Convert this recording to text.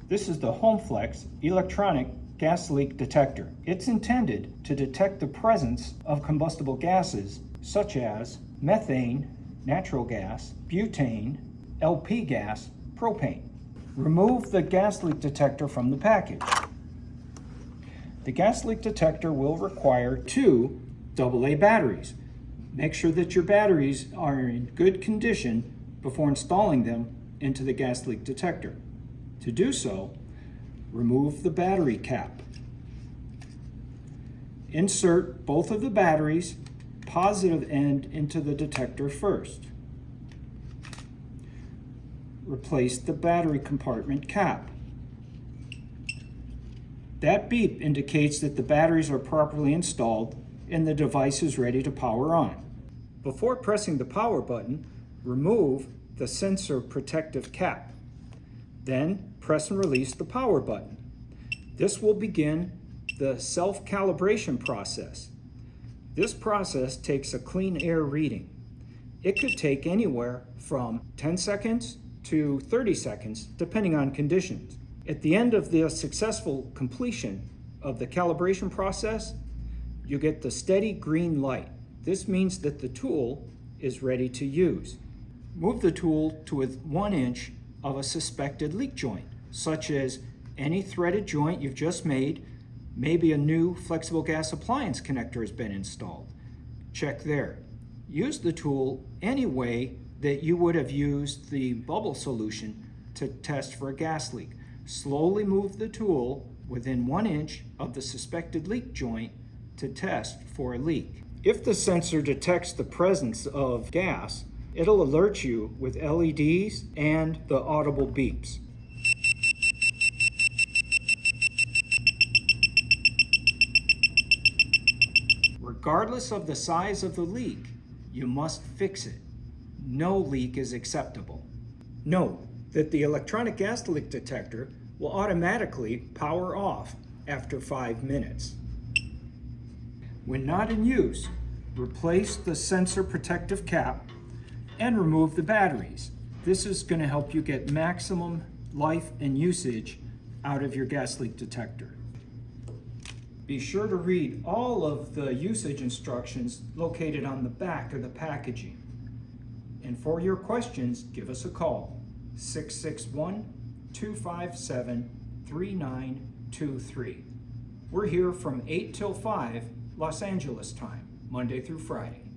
This is the HOME-FLEX Electronic Gas Leak Detector. It's intended to detect the presence of combustible gases such as methane, natural gas, butane, LP gas, propane. Remove the gas leak detector from the package. The gas leak detector will require 2 AA batteries. Make sure that your batteries are in good condition before installing them into the gas leak detector. To do so, remove the battery cap. Insert both of the batteries, positive end, into the detector first. Replace the battery compartment cap. That beep indicates that the batteries are properly installed and the device is ready to power on. Before pressing the power button, remove the sensor protective cap. Then press and release the power button. This will begin the self-calibration process. This process takes a clean air reading. It could take anywhere from 10 seconds to 30 seconds, depending on conditions. At the end of the successful completion of the calibration process, you get the steady green light. This means that the tool is ready to use. Move the tool to within 1 inch of a suspected leak joint, such as any threaded joint you've just made. Maybe a new flexible gas appliance connector has been installed. Check there. Use the tool any way that you would have used the bubble solution to test for a gas leak. Slowly move the tool within 1 inch of the suspected leak joint to test for a leak. If the sensor detects the presence of gas, it'll alert you with LEDs and the audible beeps. Regardless of the size of the leak, you must fix it. No leak is acceptable. Note that the electronic gas leak detector will automatically power off after 5 minutes. When not in use, replace the sensor protective cap and remove the batteries. This is going to help you get maximum life and usage out of your gas leak detector. Be sure to read all of the usage instructions located on the back of the packaging. And for your questions, give us a call, 661-257-3923. We're here from 8 till 5 Los Angeles time, Monday through Friday.